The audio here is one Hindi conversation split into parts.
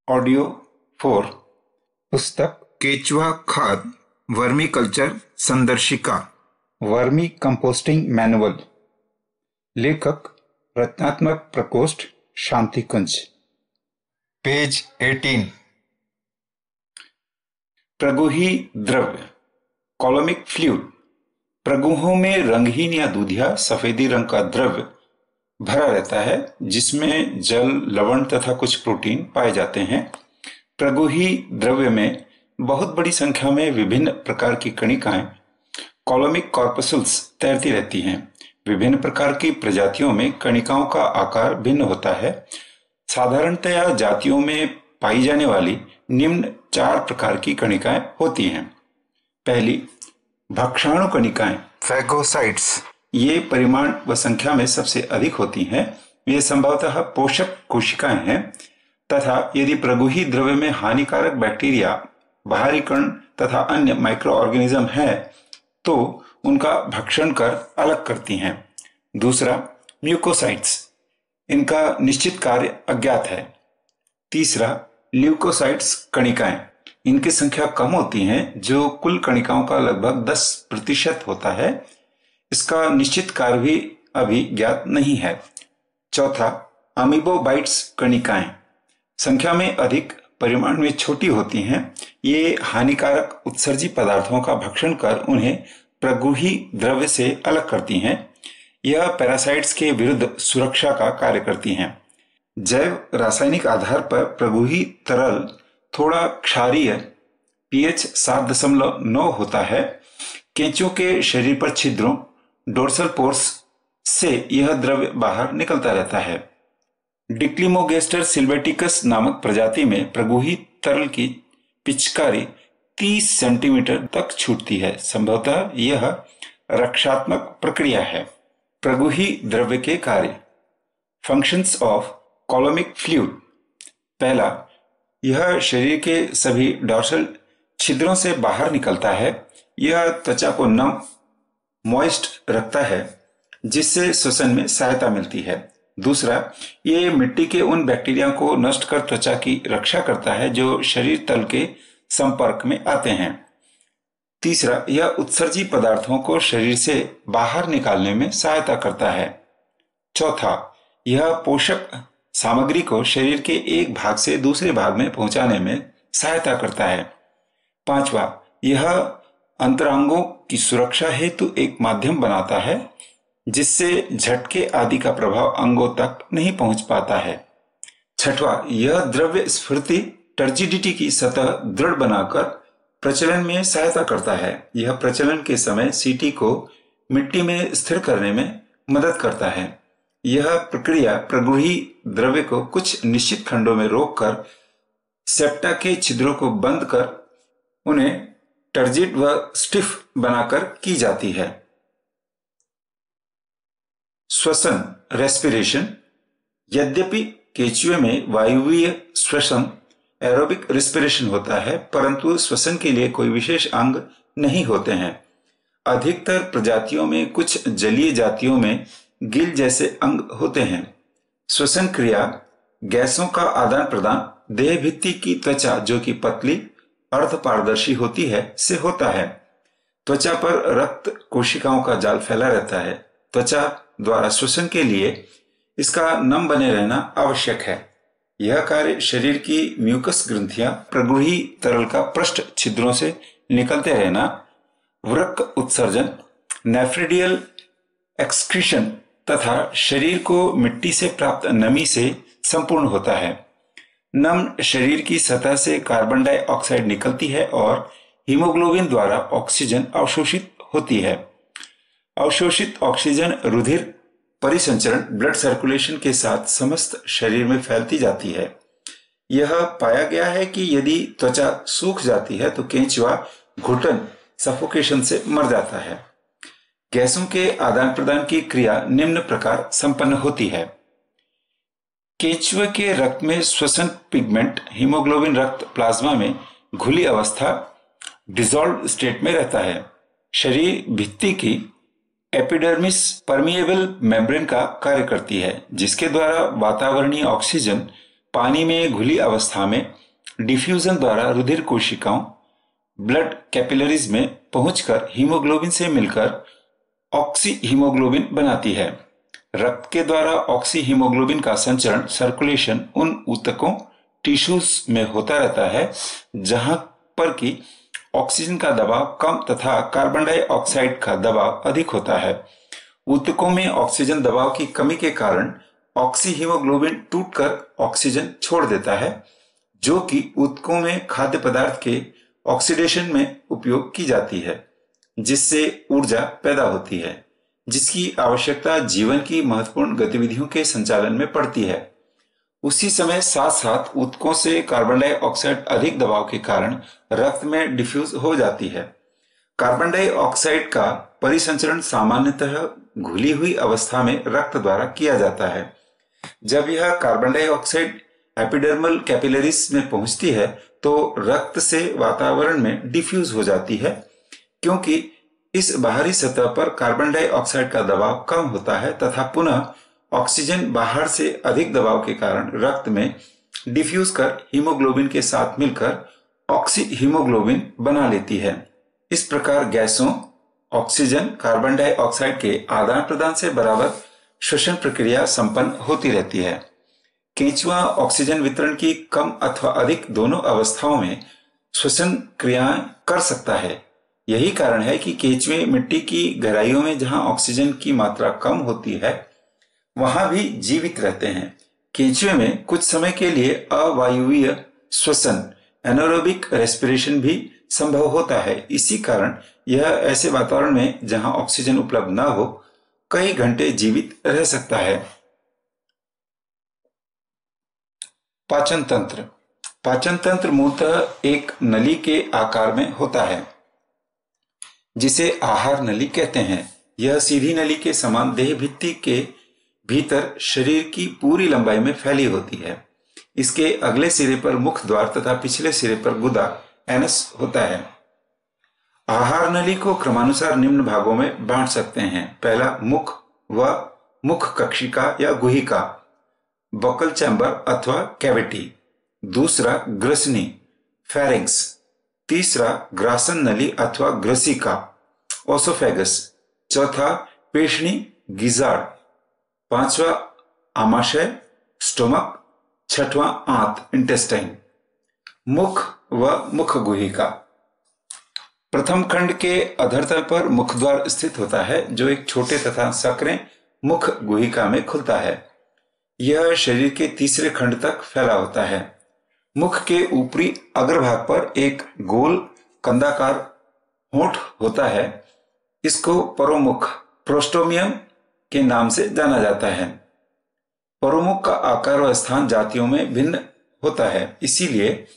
ऑडियो 4। पुस्तक केचुआ खाद वर्मी कल्चर संदर्शिका वर्मी कंपोस्टिंग मैनुअल। लेखक रत्नात्मक प्रकोष्ठ शांतिकुंज। पेज 18। प्रगुही द्रव्य कॉलोमिक फ्लूइड। प्रगुहों में रंगहीन या दूधिया सफेदी रंग का द्रव्य भरा रहता है जिसमें जल, लवण तथा कुछ प्रोटीन पाए जाते हैं। प्रगुही द्रव्य में बहुत बड़ी संख्या में विभिन्न प्रकार की कणिकाएं कॉलोमिक कॉर्पसूल्स तैरती रहती हैं। विभिन्न प्रकार की प्रजातियों में कणिकाओं का आकार भिन्न होता है। साधारणतया जातियों में पाई जाने वाली निम्न 4 प्रकार की कणिकाएं होती हैं। पहली, भक्षाणु कणिकाएं फैगोसाइट्स। ये परिमाण व संख्या में सबसे अधिक होती हैं। ये संभवतः पोषक कोशिकाएं हैं तथा यदि प्रगुही द्रव्य में हानिकारक बैक्टीरिया, बाहरी कण तथा अन्य माइक्रो ऑर्गेनिज्म है तो उनका भक्षण कर अलग करती हैं। दूसरा, म्यूकोसाइट्स। इनका निश्चित कार्य अज्ञात है। तीसरा, ल्यूकोसाइट्स कणिकाएं। इनकी संख्या कम होती हैं जो कुल कणिकाओं का लगभग 10% होता है। इसका निश्चित कार्य भी अभी ज्ञात नहीं है। चौथा, अमीबोबाइट्स कणिकाएं। संख्या में अधिक, परिमाण में छोटी होती हैं। ये हानिकारक उत्सर्जी पदार्थों का भक्षण कर उन्हें प्रगुही द्रव्य से अलग करती हैं। यह पैरासाइट्स के विरुद्ध सुरक्षा का कार्य करती हैं। जैव रासायनिक आधार पर प्रगुही तरल थोड़ा क्षारीय pH 7.9 होता है। केंचुओं के शरीर पर छिद्रों डोर्सल पोर्स से यह द्रव्य बाहर निकलता रहता है। डिक्लिमोगेस्टर सिल्वेटिकस नामक प्रजाति में प्रगुही तरल की पिचकारी 30 सेंटीमीटर तक छूटती है। संभवतः यह रक्षात्मक प्रक्रिया है। प्रगुही द्रव्य के कार्य। Functions of coelomic fluid. पहला, यह शरीर के सभी डॉर्सल छिद्रों से बाहर निकलता है। यह त्वचा को नम मॉइस्ट रखता है जिससे श्वसन में सहायता मिलती है। दूसरा, ये मिट्टी के उन बैक्टीरिया को नष्ट कर त्वचा की रक्षा करता है जो शरीर तल के संपर्क में आते हैं। तीसरा, यह उत्सर्जी पदार्थों को शरीर से बाहर निकालने में सहायता करता है। चौथा, यह पोषक सामग्री को शरीर के एक भाग से दूसरे भाग में पहुंचाने में सहायता करता है। पांचवा, यह अंतरांगों की सुरक्षा हेतु एक माध्यम बनाता है जिससे झटके आदि का प्रभाव अंगों तक नहीं पहुंच पाता है। छठवां, यह द्रव्य स्फूर्ति टर्जिडिटी की सतह दृढ़ बनाकर प्रचलन में सहायता करता है। यह प्रचलन के समय सीटी को मिट्टी में स्थिर करने में मदद करता है। यह प्रक्रिया प्रगुही द्रव्य को कुछ निश्चित खंडों में रोककर सेप्टा के छिद्रों को बंद कर उन्हें टर्जिड व स्टिफ बनाकर की जाती है। श्वसन रेस्पिरेशन। यद्यपि केंचुए में वायुवीय श्वसन एरोबिक रेस्पिरेशन होता है परंतु श्वसन के लिए कोई विशेष अंग नहीं होते हैं। अधिकतर प्रजातियों में, कुछ जलीय जातियों में गिल जैसे अंग होते हैं। श्वसन क्रिया गैसों का आदान प्रदान देह भित्ति की त्वचा जो कि पतली अर्ध पारदर्शी होती है से होता है। त्वचा पर रक्त कोशिकाओं का जाल फैला रहता है। त्वचा द्वारा श्वसन के लिए इसका नम बने रहना आवश्यक है। यह कार्य शरीर की म्यूकस ग्रंथियां प्रगुही तरल का पृष्ठ छिद्रों से निकलते रहना, वृक्क उत्सर्जन, नेफ्रिडियल एक्सक्रीशन तथा शरीर को मिट्टी से प्राप्त नमी से संपूर्ण होता है। नम शरीर की सतह से कार्बन डाइऑक्साइड निकलती है और हीमोग्लोबिन द्वारा ऑक्सीजन अवशोषित होती है। अवशोषित ऑक्सीजन रुधिर परिसंचरण ब्लड सर्कुलेशन के साथ समस्त शरीर में फैलती जाती है। यह पाया गया है कि यदि त्वचा सूख जाती है तो केंचुआ घुटन सफोकेशन से मर जाता है। गैसों के आदान प्रदान की क्रिया निम्न प्रकार संपन्न होती है। केंचुए के रक्त में श्वसन पिगमेंट हीमोग्लोबिन रक्त प्लाज्मा में घुली अवस्था डिसॉल्व स्टेट में रहता है। शरीर भित्ति की एपिडर्मिस परमिएबल मेम्ब्रेन का कार्य करती है जिसके द्वारा वातावरणीय ऑक्सीजन पानी में घुली अवस्था में डिफ्यूजन द्वारा रुधिर कोशिकाओं ब्लड कैपिलरीज में पहुंचकर हीमोग्लोबिन से मिलकर ऑक्सी हीमोग्लोबिन बनाती है। रक्त के द्वारा ऑक्सी हीमोग्लोबिन का संचरण सर्कुलेशन उन ऊतकों टिश्यूज में होता रहता है जहां पर कि ऑक्सीजन का दबाव कम तथा कार्बन डाइऑक्साइड का दबाव अधिक होता है। ऊतकों में ऑक्सीजन दबाव की कमी के कारण ऑक्सी हीमोग्लोबिन टूटकर ऑक्सीजन छोड़ देता है, जो कि ऊतकों में खाद्य पदार्थ के ऑक्सीडेशन में उपयोग की जाती है, जिससे ऊर्जा पैदा होती है, जिसकी आवश्यकता जीवन की महत्वपूर्ण गतिविधियों के संचालन में पड़ती है। उसी समय साथ साथ ऊतकों से कार्बन डाइऑक्साइड अधिक दबाव के कारण रक्त में डिफ्यूज हो जाती है। कार्बन डाइऑक्साइड का परिसंचरण सामान्यतः घुली हुई अवस्था में रक्त द्वारा किया जाता है। जब यह कार्बन डाइऑक्साइड एपिडर्मल कैपिलरीज में पहुंचती है तो रक्त से वातावरण में डिफ्यूज हो जाती है, क्योंकि इस बाहरी सतह पर कार्बन डाइऑक्साइड का दबाव कम होता है तथा पुनः ऑक्सीजन बाहर से अधिक दबाव के कारण रक्त में डिफ्यूज कर हीमोग्लोबिन के साथ मिलकर ऑक्सी हीमोग्लोबिन बना लेती है। इस प्रकार गैसों, ऑक्सीजन, कार्बन डाइऑक्साइड के आदान प्रदान से बराबर श्वसन प्रक्रिया संपन्न होती रहती है। केंचुआ ऑक्सीजन वितरण की कम अथवा अधिक दोनों अवस्थाओं में श्वसन क्रियाएं कर सकता है। यही कारण है कि केंचुए मिट्टी की गहराइयों में जहां ऑक्सीजन की मात्रा कम होती है वहां भी जीवित रहते हैं। केंचुए में कुछ समय के लिए अवायवीय श्वसन एनारोबिक रेस्पिरेशन भी संभव होता है। इसी कारण यह ऐसे वातावरण में जहां ऑक्सीजन उपलब्ध न हो कई घंटे जीवित रह सकता है। पाचन तंत्र। पाचन तंत्र मूलतः एक नली के आकार में होता है जिसे आहार नली कहते हैं। यह सीधी नली के समान देह भित्ति के भीतर शरीर की पूरी लंबाई में फैली होती है। इसके अगले सिरे पर मुख द्वार तथा पिछले सिरे पर गुदा एनस होता है। आहार नली को क्रमानुसार निम्न भागों में बांट सकते हैं। पहला मुख व मुख कक्षिका या गुहिका, बकल चैम्बर अथवा कैविटी। दूसरा ग्रसनी, फेरिंक्स। तीसरा ग्रासन नली अथवा ग्रसिका, ओसोफेगस। चौथा पेशनी, गिजार्ड। पांचवा आमाशय, स्टोमक। छठवां आंत, इंटेस्टाइन। मुख व मुख गुहिका। प्रथम खंड के अधरतल पर मुखद्वार स्थित होता है जो एक छोटे तथा संकरे मुख गुहिका में खुलता है। यह शरीर के तीसरे खंड तक फैला होता है। मुख के ऊपरी अग्रभाग पर एक गोल कंदाकार होंठ होता है। इसको परोमुख, प्रोस्टोमियम के नाम से जाना जाता है। परोमुख का आकार व स्थान जातियों में भिन्न होता है, इसीलिए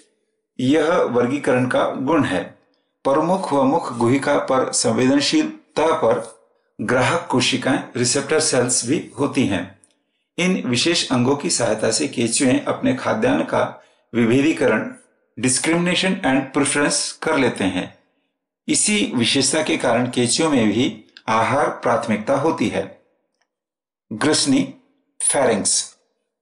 यह वर्गीकरण का गुण है। परोमुख व मुख गुहिका पर संवेदनशील तह पर ग्राहक कोशिकाएं, रिसेप्टर सेल्स भी होती हैं। इन विशेष अंगों की सहायता से केंचुए अपने खाद्यान्न का विभेदीकरण, डिस्क्रिमिनेशन एंड प्रेफरेंस कर लेते हैं। इसी विशेषता के कारण केंचुओं में भी आहार प्राथमिकता होती है। ग्रसनी, फेरिंक्स।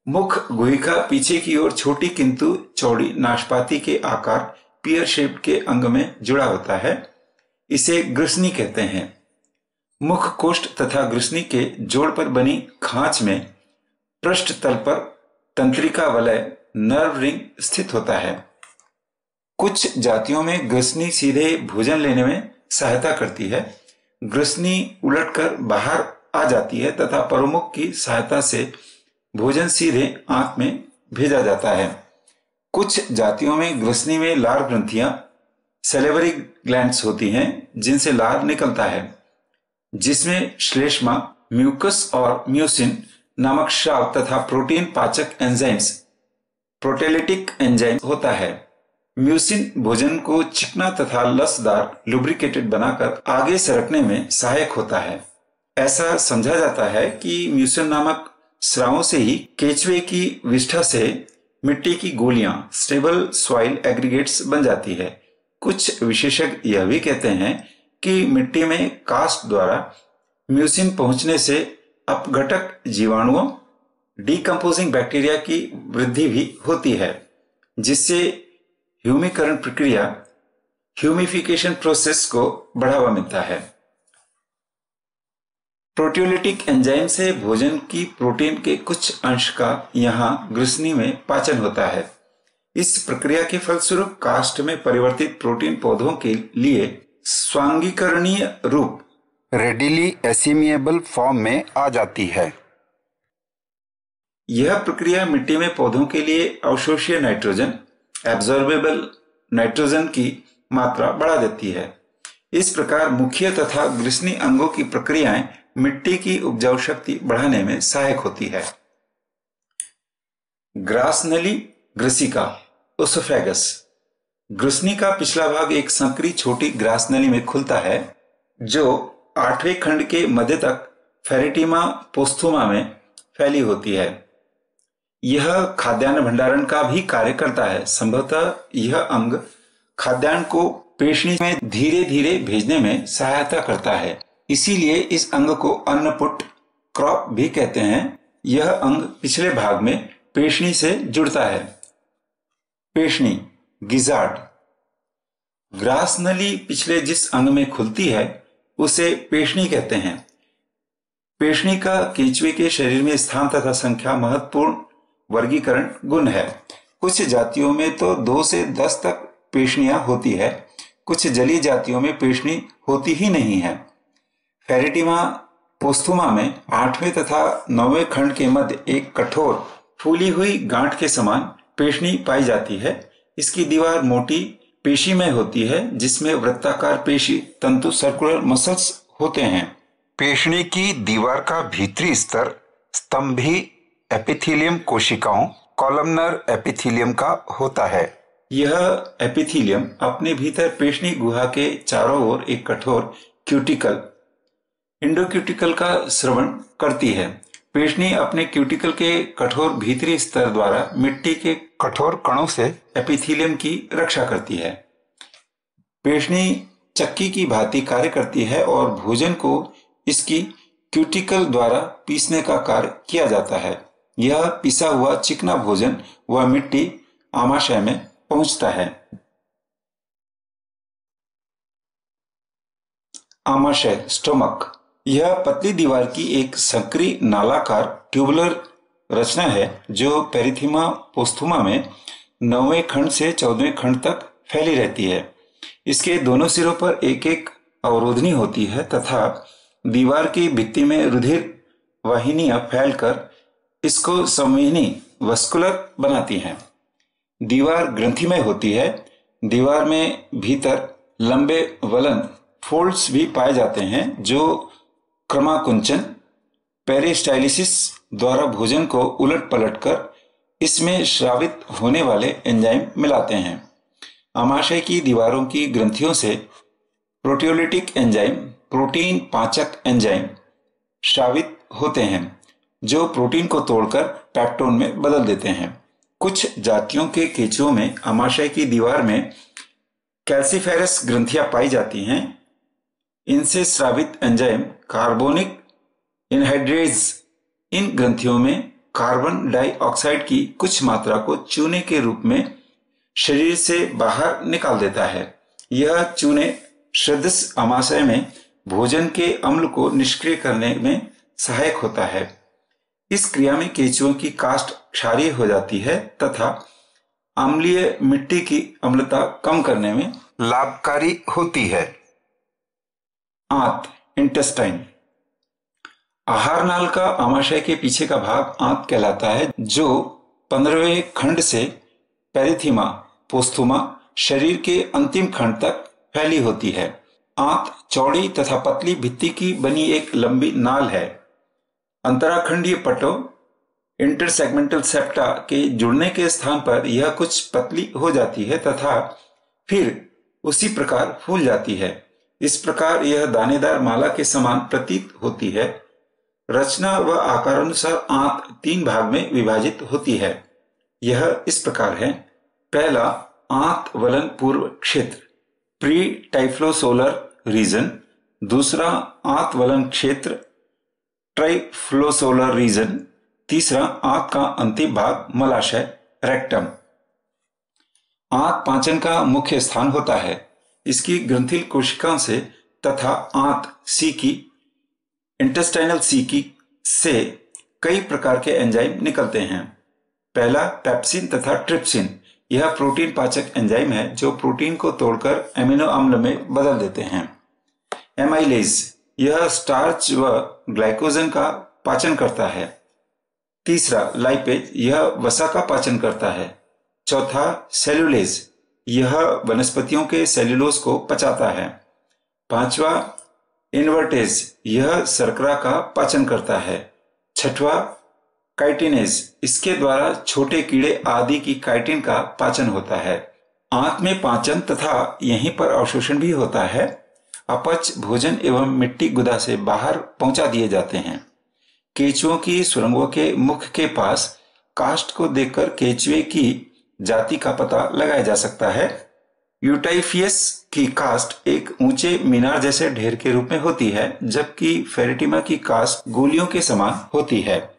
मुख गुहिका पीछे की ओर छोटी किंतु चौड़ी नाशपाती के आकार पियर शेप के अंग में जुड़ा होता है। इसे ग्रसनी कहते हैं। मुख कोष्ठ तथा ग्रसनी के जोड़ पर बनी खांच में पृष्ठ तल पर तंत्रिका वलय, नर्व रिंग स्थित होता है। कुछ जातियों में ग्रसनी सीधे भोजन लेने में सहायता करती है। ग्रसनी उलटकर बाहर आ जाती है तथा परोमुख की सहायता से भोजन सीधे आंत में भेजा जाता है। कुछ जातियों में ग्रसनी में लार ग्रंथियां, सेलेवरी ग्लैंड्स होती हैं जिनसे लार निकलता है, जिसमें श्लेष्मा, म्यूकस और म्यूसिन नामक स्राव तथा प्रोटीन पाचक एंजाइम्स, प्रोटेलिटिक एंजाइम होता है। म्यूसिन भोजन को चिकना तथा लसदार लुब्रिकेटेड बनाकर आगे सरकने में सहायक होता है। ऐसा समझा जाता है कि म्यूसिन नामक स्रावों से ही केंचुए की विष्ठा से मिट्टी की गोलियां, स्टेबल सॉइल एग्रीगेट्स बन जाती है। कुछ विशेषज्ञ यह भी कहते हैं कि मिट्टी में कास्ट द्वारा म्यूसिन पहुंचने से अपघटक जीवाणुओं, डीकंपोजिंग बैक्टीरिया की वृद्धि भी होती है, जिससे ह्यूमीकरण प्रक्रिया, ह्यूमिफिकेशन प्रोसेस को बढ़ावा मिलता है। प्रोटियोलिटिक एंजाइम से भोजन की प्रोटीन के कुछ अंश का यहाँ ग्रसनी में पाचन होता है। इस प्रक्रिया के फलस्वरूप काष्ठ में परिवर्तित प्रोटीन पौधों के लिए स्वांगीकरणीय रूप, रेडिली एसिमिएबल फॉर्म में आ जाती है। यह प्रक्रिया मिट्टी में पौधों के लिए अवशोष्य नाइट्रोजन, एब्जॉर्बेबल नाइट्रोजन की मात्रा बढ़ा देती है। इस प्रकार मुख्य तथा ग्रसनी अंगों की प्रक्रियाएं मिट्टी की उपजाऊ शक्ति बढ़ाने में सहायक होती है। ग्रास नली ग्रसिका, ओसोफेगस। ग्रसनी का पिछला भाग एक संकरी छोटी ग्रास नली में खुलता है, जो 8वें खंड के मध्य तक फेरेटिमा पोस्थुमा में फैली होती है। यह खाद्यान्न भंडारण का भी कार्य करता है। संभवतः यह अंग खाद्यान्न को पेशनी में धीरे धीरे भेजने में सहायता करता है, इसीलिए इस अंग को अन्नपुट क्रॉप भी कहते हैं। यह अंग पिछले भाग में पेशनी से जुड़ता है। पेशनी, गिजार्ड। ग्रास नली पिछले जिस अंग में खुलती है उसे पेशनी कहते हैं। पेशनी का केंचुए के शरीर में स्थान तथा संख्या महत्वपूर्ण वर्गीकरण गुण है। कुछ जातियों में तो 2 से 10 तक पेशनियां होती है। कुछ जलीय जातियों में पेशनी होती ही नहीं है। फेरेटिमा पोस्थुमा में 8वें तथा 9वें खंड के मध्य एक कठोर फूली हुई गांठ के समान पेशनी पाई जाती है। इसकी दीवार मोटी पेशीमय होती है, जिसमें वृत्ताकार पेशी तंतु सर्कुलर मसल्स होते हैं। पेशनी की दीवार का भीतरी स्तर स्तंभी एपिथेलियम कोशिकाओं, कॉलमनर एपिथेलियम का होता है। यह एपिथेलियम अपने भीतर पेशनी गुहा के चारों ओर एक कठोर क्यूटिकल, इंडोक्यूटिकल का श्रवण करती है। पेशनी अपने क्यूटिकल के कठोर भीतरी स्तर द्वारा मिट्टी के कठोर कणों से एपिथेलियम की रक्षा करती है। पेशनी चक्की की भांति कार्य करती है और भोजन को इसकी क्यूटिकल द्वारा पीसने का कार्य किया जाता है। यह पिसा हुआ चिकना भोजन व मिट्टी आमाशय में पहुंचता है। आमाशय, स्टोमक। यह पतली दीवार की एक संकरी नालाकार ट्यूबुलर रचना है, जो पेरिथीमा पोस्थुमा में 9वें खंड से 14वें खंड तक फैली रहती है। इसके दोनों सिरों पर एक एक अवरोधनी होती है तथा दीवार की भित्ति में रुधिर वाहिनियां फैलकर इसको संवहनी वस्कुलर बनाती हैं। दीवार ग्रंथिमय होती है। दीवार में भीतर लंबे वलन फोल्ड्स भी पाए जाते हैं, जो क्रमाकुंचन, पेरिस्टाइलिसिस द्वारा भोजन को उलट पलट कर इसमें श्रावित होने वाले एंजाइम मिलाते हैं। आमाशय की दीवारों की ग्रंथियों से प्रोटियोलिटिक एंजाइम, प्रोटीन पाचक एंजाइम श्रावित होते हैं, जो प्रोटीन को तोड़कर पेप्टोन में बदल देते हैं। कुछ जातियों के केंचुओं में आमाशय की दीवार में कैल्सीफेरस ग्रंथियां पाई जाती हैं। इनसे स्रावित एंजाइम कार्बोनिक एनहाइड्रेज इन ग्रंथियों में कार्बन डाइऑक्साइड की कुछ मात्रा को चूने के रूप में शरीर से बाहर निकाल देता है। यह चूने श्रद्धस आमाशय में भोजन के अम्ल को निष्क्रिय करने में सहायक होता है। इस क्रिया में केंचुओं की काष्ठ क्षारीय हो जाती है तथा अम्लीय मिट्टी की अम्लता कम करने में लाभकारी होती है। आंत, इंटेस्टाइन। आहार नाल का आमाशय के पीछे का भाग आंत कहलाता है, जो 15वें खंड से पेरिथीमा पोस्थुमा शरीर के अंतिम खंड तक फैली होती है। आंत चौड़ी तथा पतली भित्ति की बनी एक लंबी नाल है। अंतराखंडीय पटों, इंटरसेगमेंटल सेप्टा के जुड़ने के स्थान पर यह कुछ पतली हो जाती है तथा फिर उसी प्रकार फूल जाती है। इस प्रकार यह दानेदार माला के समान प्रतीत होती है। रचना व आकारानुसार आंत 3 भाग में विभाजित होती है। यह इस प्रकार है। पहला, आंत वलन पूर्व क्षेत्र, प्री टाइफ्लोसोलर रीजन। दूसरा, आंत वलन क्षेत्र, ट्राइफ्लोसोलर रीजन। तीसरा, आंत का अंतिम भाग मलाशय रेक्टम। आंत पाचन का मुख्य स्थान होता है। इसकी ग्रंथिल कोशिकाओं से तथा आंत सीकी इंटेस्टाइनल सीकी से कई प्रकार के एंजाइम निकलते हैं। पहला, पेप्सिन तथा ट्रिप्सिन। यह प्रोटीन पाचक एंजाइम है जो प्रोटीन को तोड़कर एमिनो अम्ल में बदल देते हैं। एमाइलेज, यह स्टार्च व ग्लाइकोजन का पाचन करता है। तीसरा, लाइपेज, यह वसा का पाचन करता है। चौथा, सेल्यूलेज, यह वनस्पतियों के सेल्यूलोज को पचाता है। पांचवा, इन्वर्टेज, यह शर्करा का पाचन करता है। छठवा, काइटिनेज, इसके द्वारा छोटे कीड़े आदि की काइटिन का पाचन होता है। आंत में पाचन तथा यहीं पर अवशोषण भी होता है। अपच भोजन एवं मिट्टी गुदा से बाहर पहुंचा दिए जाते हैं। केंचुओं की सुरंगों के मुख के पास कास्ट को देखकर केंचुए की जाति का पता लगाया जा सकता है। यूटाइफियस की कास्ट एक ऊंचे मीनार जैसे ढेर के रूप में होती है, जबकि फेरेटिमा की कास्ट गोलियों के समान होती है।